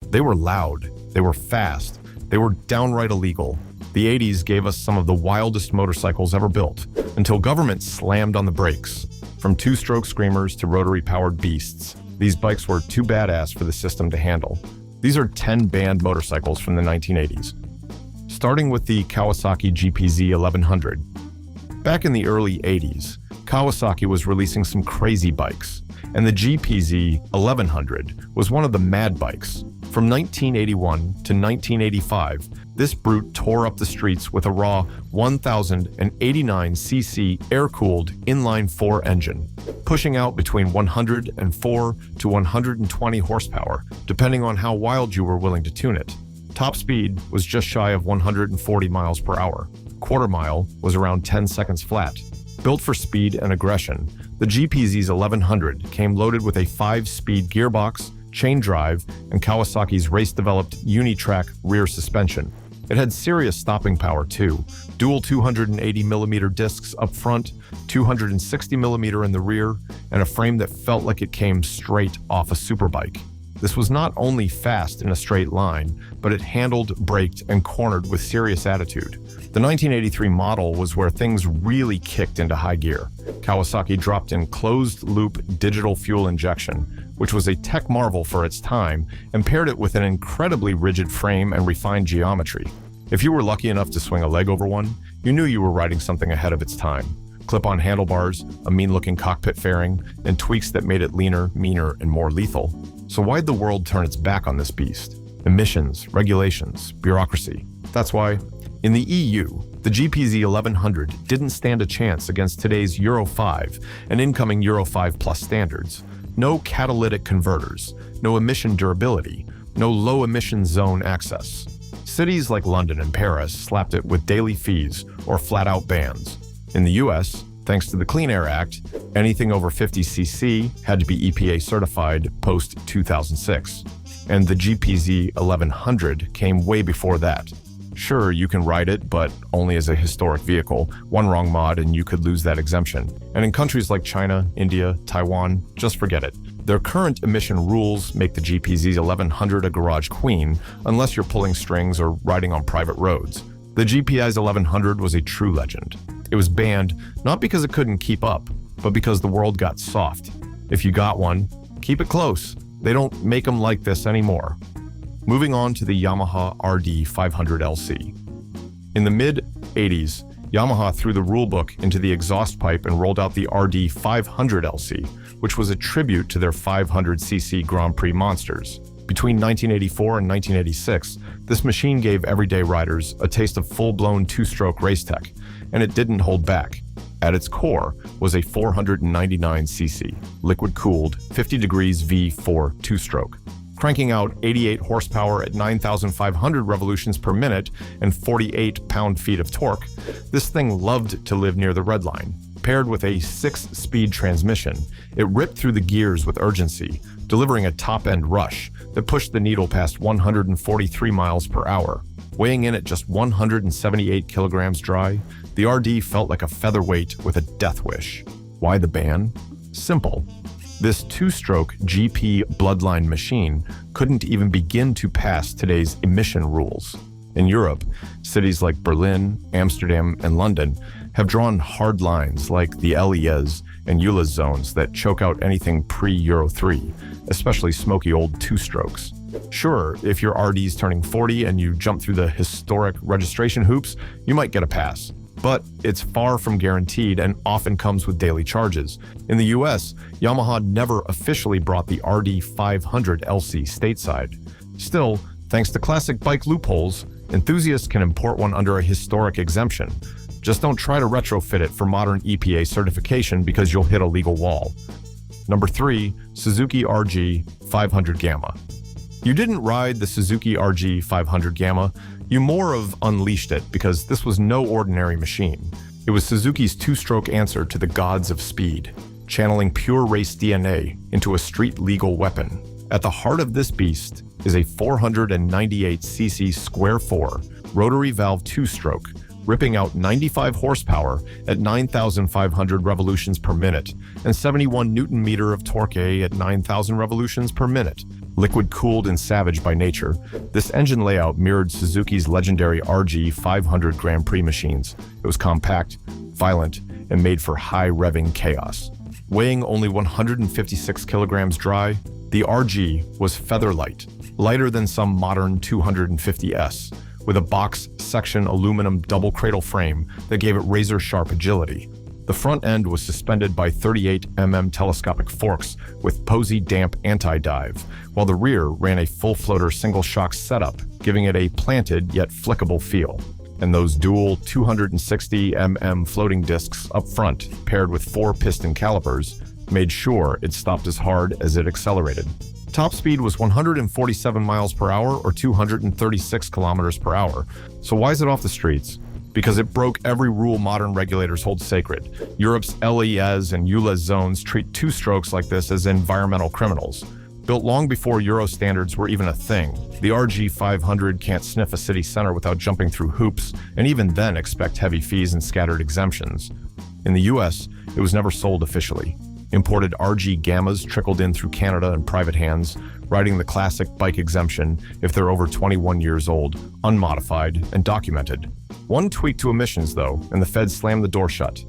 They were loud, they were fast, they were downright illegal. The 80s gave us some of the wildest motorcycles ever built, until government slammed on the brakes. From two-stroke screamers to rotary-powered beasts, these bikes were too badass for the system to handle. These are 10 banned motorcycles from the 1980s. Starting with the Kawasaki GPZ 1100. Back in the early 80s, Kawasaki was releasing some crazy bikes, and the GPZ 1100 was one of the mad bikes. From 1981 to 1985, this brute tore up the streets with a raw 1,089cc air-cooled inline-4 engine, pushing out between 104 to 120 horsepower, depending on how wild you were willing to tune it. Top speed was just shy of 140 miles per hour. Quarter mile was around 10 seconds flat. Built for speed and aggression, the GPZ's 1100 came loaded with a 5-speed gearbox, chain drive, and Kawasaki's race-developed Unitrack rear suspension. It had serious stopping power too. Dual 280mm discs up front, 260mm in the rear, and a frame that felt like it came straight off a superbike. This was not only fast in a straight line, but it handled, braked, and cornered with serious attitude. The 1983 model was where things really kicked into high gear. Kawasaki dropped in closed-loop digital fuel injection, which was a tech marvel for its time, and paired it with an incredibly rigid frame and refined geometry. If you were lucky enough to swing a leg over one, you knew you were riding something ahead of its time. Clip-on handlebars, a mean-looking cockpit fairing, and tweaks that made it leaner, meaner, and more lethal. So why'd the world turn its back on this beast? Emissions, regulations, bureaucracy. That's why, in the EU, the GPZ 1100 didn't stand a chance against today's Euro 5 and incoming Euro 5 Plus standards. No catalytic converters, no emission durability, no low-emission zone access. Cities like London and Paris slapped it with daily fees or flat-out bans. In the US, thanks to the Clean Air Act, anything over 50cc had to be EPA certified post-2006. And the GPZ 1100 came way before that. Sure, you can ride it, but only as a historic vehicle. One wrong mod and you could lose that exemption. And in countries like China, India, Taiwan, just forget it. Their current emission rules make the GPZ 1100 a garage queen, unless you're pulling strings or riding on private roads. The GPI's 1100 was a true legend. It was banned not because it couldn't keep up, but because the world got soft. If you got one, keep it close. They don't make them like this anymore. Moving on to the Yamaha RD 500LC. In the mid-80s, Yamaha threw the rulebook into the exhaust pipe and rolled out the RD 500LC, which was a tribute to their 500cc Grand Prix monsters. Between 1984 and 1986, this machine gave everyday riders a taste of full-blown two-stroke race tech, and it didn't hold back. At its core was a 499cc, liquid-cooled, 50 degrees V4 two-stroke, cranking out 88 horsepower at 9,500 revolutions per minute and 48 pound-feet of torque. This thing loved to live near the red line. Paired with a 6-speed transmission, it ripped through the gears with urgency, delivering a top-end rush that pushed the needle past 143 miles per hour. Weighing in at just 178 kilograms dry, the RD felt like a featherweight with a death wish. Why the ban? Simple. This two-stroke GP bloodline machine couldn't even begin to pass today's emission rules. In Europe, cities like Berlin, Amsterdam, and London have drawn hard lines like the LES and EULA zones that choke out anything pre-Euro 3, especially smoky old two-strokes. Sure, if your RD's turning 40 and you jump through the historic registration hoops, you might get a pass. But it's far from guaranteed and often comes with daily charges. In the US, Yamaha never officially brought the RD 500 LC stateside. Still, thanks to classic bike loopholes, enthusiasts can import one under a historic exemption. Just don't try to retrofit it for modern EPA certification because you'll hit a legal wall. Number 3, Suzuki RG 500 Gamma. You didn't ride the Suzuki RG 500 Gamma, you more of unleashed it because this was no ordinary machine. It was Suzuki's two-stroke answer to the gods of speed, channeling pure race DNA into a street-legal weapon. At the heart of this beast is a 498cc square 4 rotary valve two-stroke, ripping out 95 horsepower at 9,500 revolutions per minute and 71 Newton-meter of torque at 9,000 revolutions per minute. Liquid-cooled and savage by nature, this engine layout mirrored Suzuki's legendary RG 500 Grand Prix machines. It was compact, violent, and made for high-revving chaos. Weighing only 156 kilograms dry, the RG was feather-light, lighter than some modern 250S, with a box-section aluminum double-cradle frame that gave it razor-sharp agility. The front end was suspended by 38mm telescopic forks with Posey damp anti-dive, while the rear ran a full-floater single-shock setup, giving it a planted yet flickable feel. And those dual 260mm floating discs up front, paired with 4 piston calipers, made sure it stopped as hard as it accelerated. Top speed was 147 miles per hour or 236 kilometers per hour. So why is it off the streets? Because it broke every rule modern regulators hold sacred. Europe's LES and ULEZ zones treat two-strokes like this as environmental criminals. Built long before Euro standards were even a thing, the RG 500 can't sniff a city center without jumping through hoops, and even then expect heavy fees and scattered exemptions. In the US, it was never sold officially. Imported RG Gammas trickled in through Canada in private hands, riding the classic bike exemption if they're over 21 years old, unmodified, and documented. One tweak to emissions, though, and the feds slammed the door shut.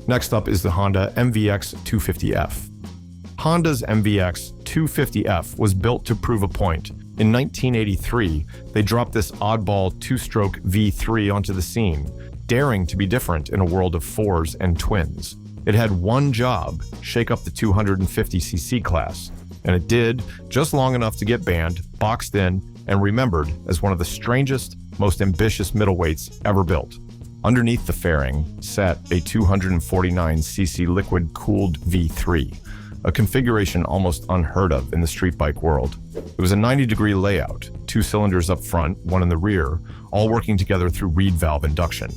Next up is the Honda MVX 250F. Honda's MVX 250F was built to prove a point. In 1983, they dropped this oddball two-stroke V3 onto the scene, daring to be different in a world of fours and twins. It had one job, shake up the 250cc class, and it did just long enough to get banned, boxed in, and remembered as one of the strangest, most ambitious middleweights ever built. Underneath the fairing sat a 249cc liquid-cooled V3, a configuration almost unheard of in the street bike world. It was a 90-degree layout, 2 cylinders up front, 1 in the rear, all working together through reed valve induction.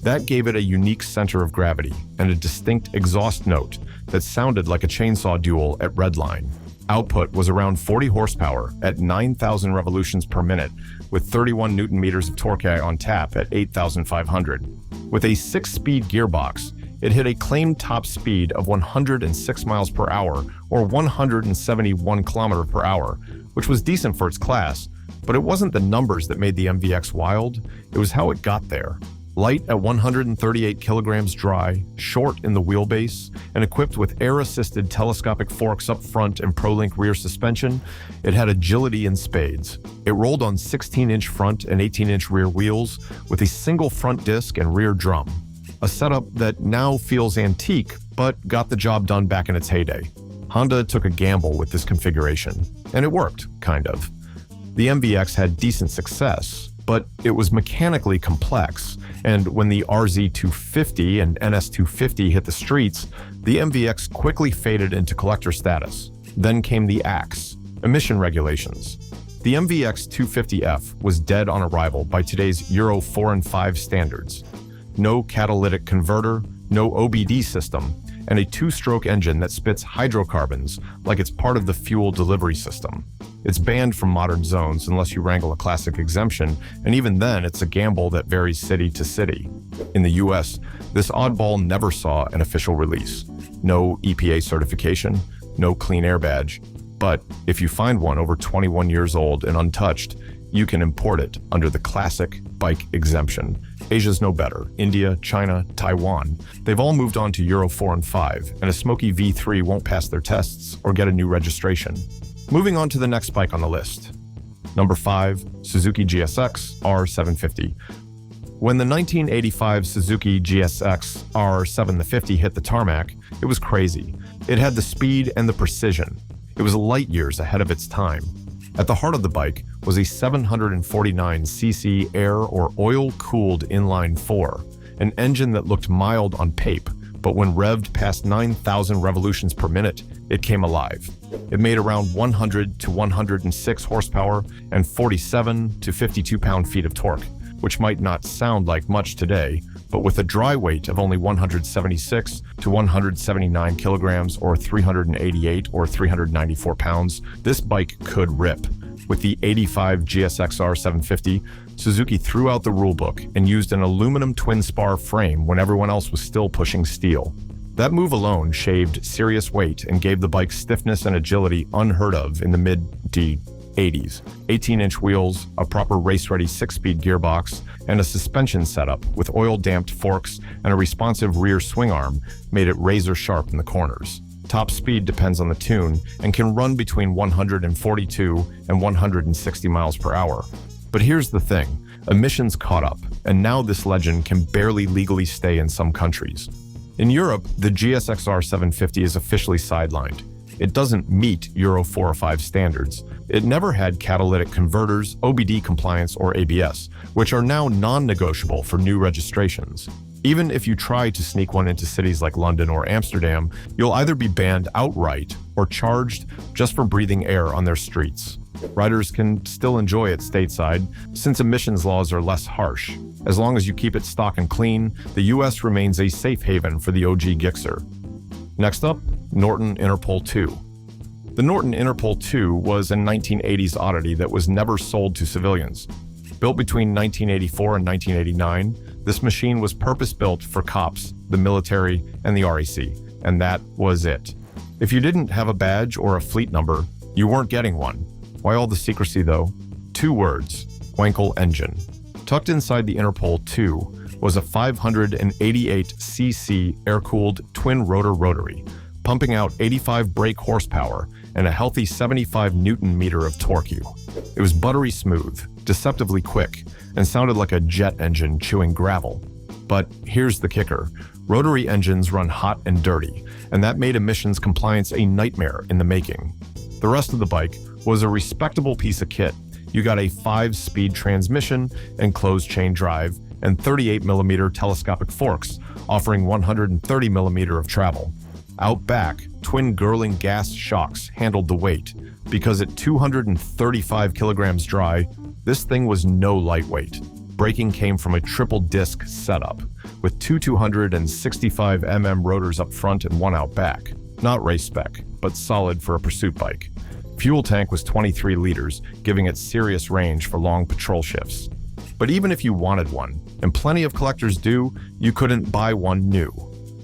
That gave it a unique center of gravity and a distinct exhaust note that sounded like a chainsaw duel at redline. Output was around 40 horsepower at 9,000 revolutions per minute, with 31 Newton-meters of torque on tap at 8,500. With a 6-speed gearbox, it hit a claimed top speed of 106 miles per hour or 171 kilometers per hour, which was decent for its class, but it wasn't the numbers that made the MVX wild, it was how it got there. Light at 138 kilograms dry, short in the wheelbase, and equipped with air-assisted telescopic forks up front and ProLink rear suspension, it had agility in spades. It rolled on 16-inch front and 18-inch rear wheels with a single front disc and rear drum. A setup that now feels antique, but got the job done back in its heyday. Honda took a gamble with this configuration, and it worked, kind of. The MVX had decent success, but it was mechanically complex, and when the RZ250 and NS250 hit the streets, the MVX quickly faded into collector status. Then came the axe, emission regulations. The MVX 250F was dead on arrival by today's Euro 4 and 5 standards. No catalytic converter, no OBD system, and a 2-stroke engine that spits hydrocarbons like it's part of the fuel delivery system. It's banned from modern zones unless you wrangle a classic exemption, and even then it's a gamble that varies city to city. In the US, this oddball never saw an official release. No EPA certification, no clean air badge. But if you find one over 21 years old and untouched, you can import it under the classic bike exemption. Asia's no better. India, China, Taiwan. They've all moved on to Euro 4 and 5, and a smoky V3 won't pass their tests or get a new registration. Moving on to the next bike on the list. Number 5, Suzuki GSX R750. When the 1985 Suzuki GSX R750 hit the tarmac, it was crazy. It had the speed and the precision. It was light years ahead of its time. At the heart of the bike was a 749cc air or oil-cooled inline-4, an engine that looked mild on pape, but when revved past 9,000 revolutions per minute, it came alive. It made around 100 to 106 horsepower and 47 to 52 pound-feet of torque, which might not sound like much today, but with a dry weight of only 176 to 179 kilograms or 388 or 394 pounds, this bike could rip. With the 85 GSX-R 750, Suzuki threw out the rulebook and used an aluminum twin spar frame when everyone else was still pushing steel. That move alone shaved serious weight and gave the bike stiffness and agility unheard of in the mid-80s. 18-inch wheels, a proper race-ready 6-speed gearbox, and a suspension setup with oil-damped forks and a responsive rear swing arm made it razor-sharp in the corners. Top speed depends on the tune and can run between 142 and 160 miles per hour. But here's the thing, emissions caught up, and now this legend can barely legally stay in some countries. In Europe, the GSXR 750 is officially sidelined. It doesn't meet Euro 4 or 5 standards. It never had catalytic converters, OBD compliance, or ABS, which are now non-negotiable for new registrations. Even if you try to sneak one into cities like London or Amsterdam, you'll either be banned outright or charged just for breathing air on their streets. Riders can still enjoy it stateside, since emissions laws are less harsh. As long as you keep it stock and clean, the US remains a safe haven for the OG Gixxer. Next up, Norton Interpol 2. The Norton Interpol 2 was a 1980s oddity that was never sold to civilians. Built between 1984 and 1989, this machine was purpose-built for cops, the military, and the RAC, and that was it. If you didn't have a badge or a fleet number, you weren't getting one. Why all the secrecy though? 2 words, Wankel engine. Tucked inside the Interpol 2 was a 588cc air-cooled twin-rotor rotary, pumping out 85 brake horsepower and a healthy 75 Newton-meter of torque. It was buttery smooth, deceptively quick, and sounded like a jet engine chewing gravel. But here's the kicker. Rotary engines run hot and dirty, and that made emissions compliance a nightmare in the making. The rest of the bike was a respectable piece of kit. You got a 5-speed transmission and closed-chain drive, and 38mm telescopic forks, offering 130mm of travel. Out back, twin Girling gas shocks handled the weight, because at 235 kilograms dry, this thing was no lightweight. Braking came from a triple-disc setup, with two 265mm rotors up front and one out back. Not race spec, but solid for a pursuit bike. Fuel tank was 23 liters, giving it serious range for long patrol shifts. But even if you wanted one, and plenty of collectors do, you couldn't buy one new.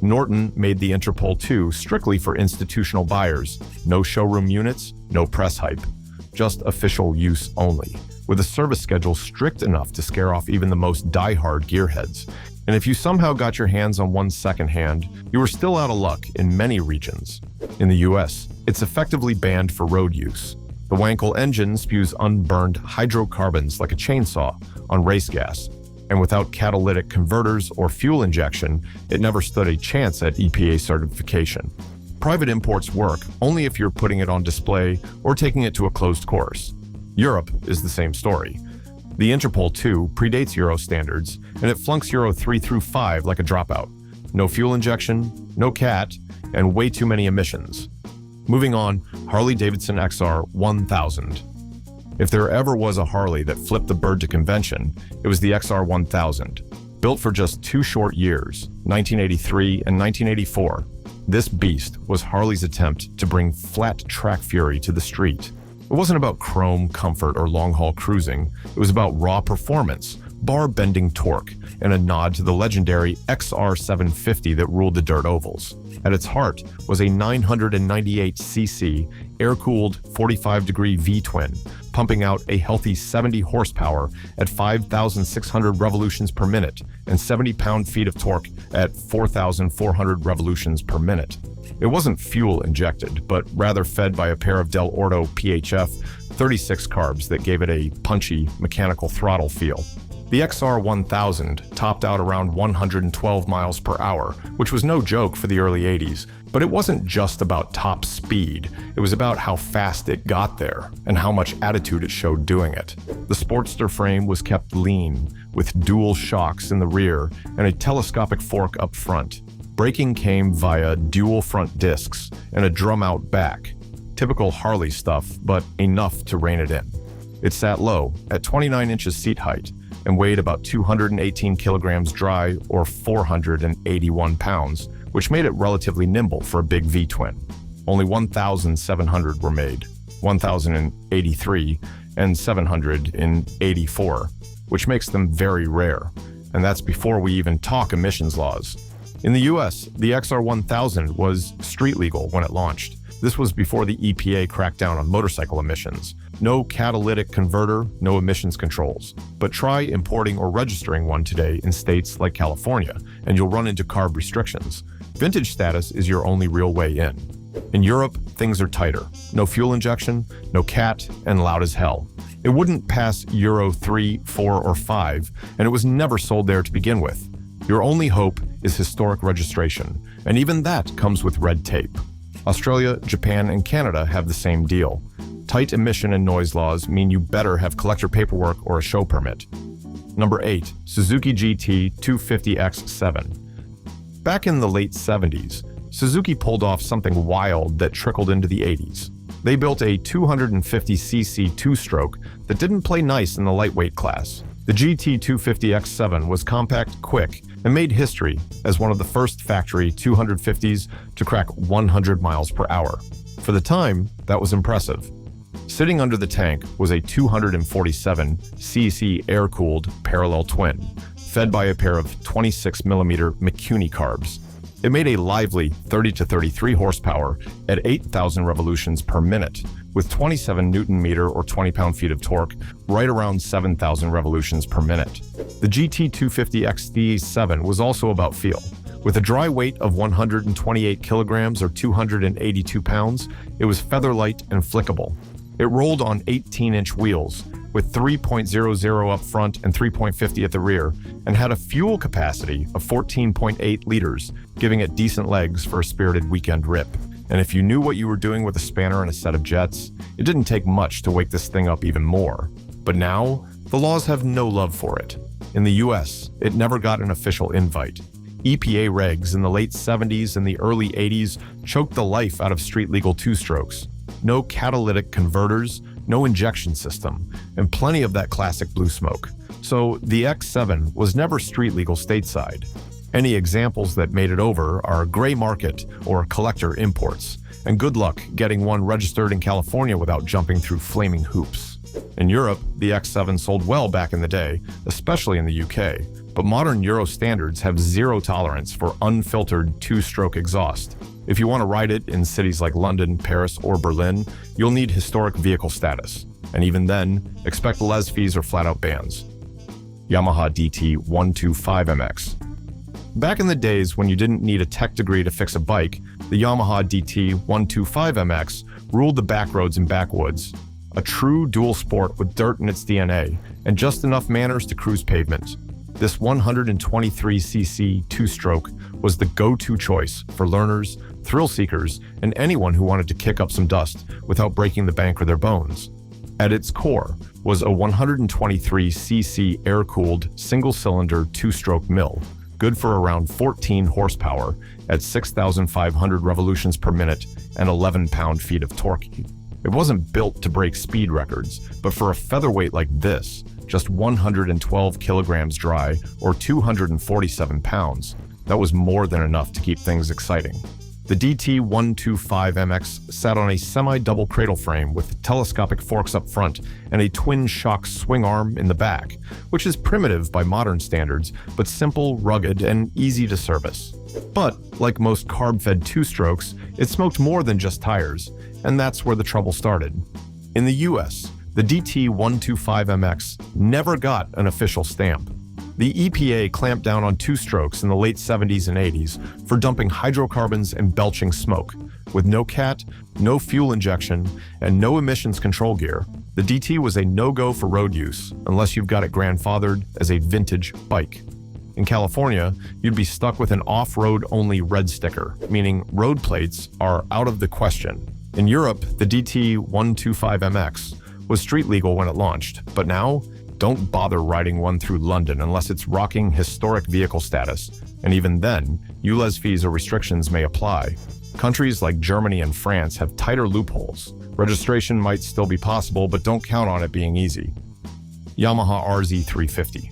Norton made the Interpol 2 strictly for institutional buyers. No showroom units, no press hype. Just official use only, with a service schedule strict enough to scare off even the most die-hard gearheads. And if you somehow got your hands on one secondhand, you were still out of luck in many regions. In the US, it's effectively banned for road use. The Wankel engine spews unburned hydrocarbons like a chainsaw on race gas, and without catalytic converters or fuel injection, it never stood a chance at EPA certification. Private imports work only if you're putting it on display or taking it to a closed course. Europe is the same story. The Interpol 2 predates Euro standards, and it flunks Euro 3 through 5 like a dropout. No fuel injection, no CAT, and way too many emissions. Moving on, Harley-Davidson XR 1000. If there ever was a Harley that flipped the bird to convention, it was the XR 1000. Built for just 2 short years, 1983 and 1984, this beast was Harley's attempt to bring flat track fury to the street. It wasn't about chrome, comfort, or long-haul cruising. It was about raw performance, bar-bending torque, and a nod to the legendary XR 750 that ruled the dirt ovals. At its heart was a 998cc air-cooled 45-degree V-twin, pumping out a healthy 70 horsepower at 5,600 revolutions per minute and 70 pound-feet of torque at 4,400 revolutions per minute. It wasn't fuel injected, but rather fed by a pair of Del Orto PHF 36 carbs that gave it a punchy mechanical throttle feel. The XR 1000 topped out around 112 miles per hour, which was no joke for the early 80s, but it wasn't just about top speed. It was about how fast it got there and how much attitude it showed doing it. The Sportster frame was kept lean, with dual shocks in the rear and a telescopic fork up front. Braking came via dual front discs and a drum out back. Typical Harley stuff, but enough to rein it in. It sat low, at 29 inches seat height, and weighed about 218 kilograms dry or 481 pounds, which made it relatively nimble for a big V-twin. Only 1,700 were made, 1,083 and 700 in 84, which makes them very rare. And that's before we even talk emissions laws. In the US, the XR1000 was street legal when it launched. This was before the EPA cracked down on motorcycle emissions. No catalytic converter, no emissions controls. But try importing or registering one today in states like California, and you'll run into CARB restrictions. Vintage status is your only real way in. In Europe, things are tighter. No fuel injection, no CAT, and loud as hell. It wouldn't pass Euro 3, 4, or 5, and it was never sold there to begin with. Your only hope is historic registration, and even that comes with red tape. Australia, Japan, and Canada have the same deal. Tight emission and noise laws mean you better have collector paperwork or a show permit. Number 8. Suzuki GT 250X7. Back in the late 70s, Suzuki pulled off something wild that trickled into the 80s. They built a 250cc two-stroke that didn't play nice in the lightweight class. The GT 250X7 was compact, quick, and made history as one of the first factory 250s to crack 100 miles per hour. For the time, that was impressive. Sitting under the tank was a 247cc air-cooled parallel twin, fed by a pair of 26mm McCuney carbs. It made a lively 30 to 33 horsepower at 8,000 revolutions per minute, with 27 Newton-meter or 20 pound-feet of torque, right around 7,000 revolutions per minute. The GT 250XD7 was also about feel. With a dry weight of 128 kilograms or 282 pounds, it was feather-light and flickable. It rolled on 18-inch wheels, with 3.00 up front and 3.50 at the rear, and had a fuel capacity of 14.8 liters, giving it decent legs for a spirited weekend rip. And if you knew what you were doing with a spanner and a set of jets, it didn't take much to wake this thing up even more. But now, the laws have no love for it. In the US, it never got an official invite. EPA regs in the late 70s and the early 80s choked the life out of street-legal two-strokes. No catalytic converters, no injection system, and plenty of that classic blue smoke. So the X7 was never street-legal stateside. Any examples that made it over are gray market or collector imports, and good luck getting one registered in California without jumping through flaming hoops. In Europe, the X7 sold well back in the day, especially in the UK, but modern Euro standards have zero tolerance for unfiltered two-stroke exhaust. If you want to ride it in cities like London, Paris, or Berlin, you'll need historic vehicle status, and even then, expect les fees or flat-out bans. Yamaha DT 125MX. Back in the days when you didn't need a tech degree to fix a bike, the Yamaha DT 125MX ruled the backroads and backwoods. A true dual sport with dirt in its DNA and just enough manners to cruise pavement. This 123cc two-stroke was the go-to choice for learners, thrill seekers, and anyone who wanted to kick up some dust without breaking the bank or their bones. At its core was a 123cc air-cooled single-cylinder two-stroke mill, good for around 14 horsepower at 6,500 revolutions per minute and 11 pound-feet of torque. It wasn't built to break speed records, but for a featherweight like this, just 112 kilograms dry or 247 pounds, that was more than enough to keep things exciting. The DT 125MX sat on a semi-double cradle frame with telescopic forks up front and a twin-shock swing arm in the back, which is primitive by modern standards, but simple, rugged, and easy to service. But, like most carb-fed two-strokes, it smoked more than just tires, and that's where the trouble started. In the US, the DT 125MX never got an official stamp. The EPA clamped down on two-strokes in the late 70s and 80s for dumping hydrocarbons and belching smoke. With no CAT, no fuel injection, and no emissions control gear, the DT was a no-go for road use unless you've got it grandfathered as a vintage bike. In California, you'd be stuck with an off-road only red sticker, meaning road plates are out of the question. In Europe, the DT 125MX was street legal when it launched, but now, don't bother riding one through London unless it's rocking historic vehicle status, and even then, ULEZ fees or restrictions may apply. Countries like Germany and France have tighter loopholes. Registration might still be possible, but don't count on it being easy. Yamaha RZ350.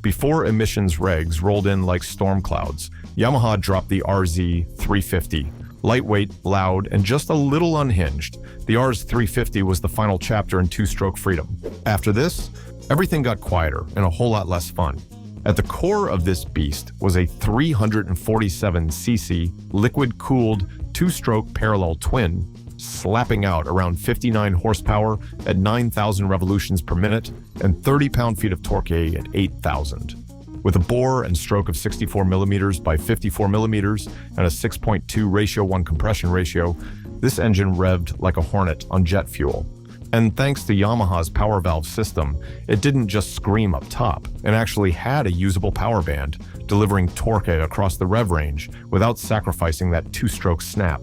Before emissions regs rolled in like storm clouds, Yamaha dropped the RZ350. Lightweight, loud, and just a little unhinged, the RZ350 was the final chapter in two-stroke freedom. After this, everything got quieter and a whole lot less fun. At the core of this beast was a 347cc liquid-cooled two-stroke parallel twin, slapping out around 59 horsepower at 9,000 revolutions per minute and 30 pound-feet of torque at 8,000. With a bore and stroke of 64 millimeters by 54 millimeters and a 6.2 ratio-1 compression ratio, this engine revved like a Hornet on jet fuel. And thanks to Yamaha's power valve system, it didn't just scream up top, and actually had a usable power band, delivering torque across the rev range without sacrificing that two-stroke snap.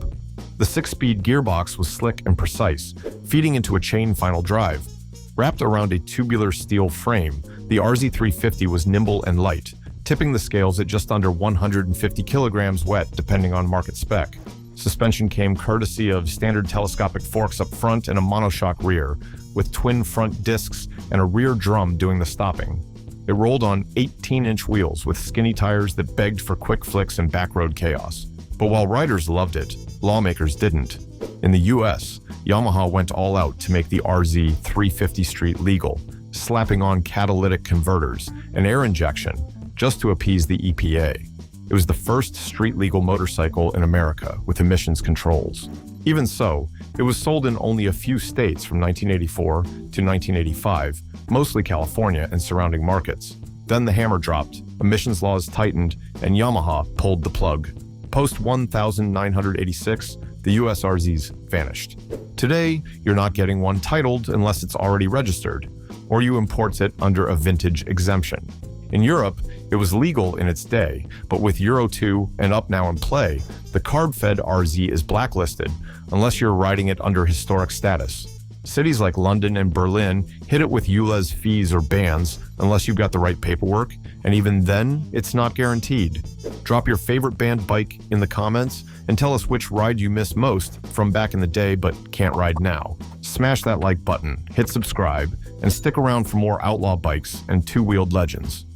The 6-speed gearbox was slick and precise, feeding into a chain final drive. Wrapped around a tubular steel frame, the RZ350 was nimble and light, tipping the scales at just under 150 kilograms wet depending on market spec. Suspension came courtesy of standard telescopic forks up front and a monoshock rear, with twin front discs and a rear drum doing the stopping. It rolled on 18-inch wheels with skinny tires that begged for quick flicks and backroad chaos. But while riders loved it, lawmakers didn't. In the US, Yamaha went all out to make the RZ350 Street legal, slapping on catalytic converters and air injection just to appease the EPA. It was the first street-legal motorcycle in America with emissions controls. Even so, it was sold in only a few states from 1984 to 1985, mostly California and surrounding markets. Then the hammer dropped, emissions laws tightened, and Yamaha pulled the plug. Post 1986, the US RZs vanished. Today, you're not getting one titled unless it's already registered, or you import it under a vintage exemption. In Europe, it was legal in its day, but with Euro 2 and up now in play, the carb-fed RZ is blacklisted unless you're riding it under historic status. Cities like London and Berlin hit it with ULEZ fees or bans unless you've got the right paperwork, and even then, it's not guaranteed. Drop your favorite banned bike in the comments and tell us which ride you miss most from back in the day but can't ride now. Smash that like button, hit subscribe, and stick around for more outlaw bikes and two-wheeled legends.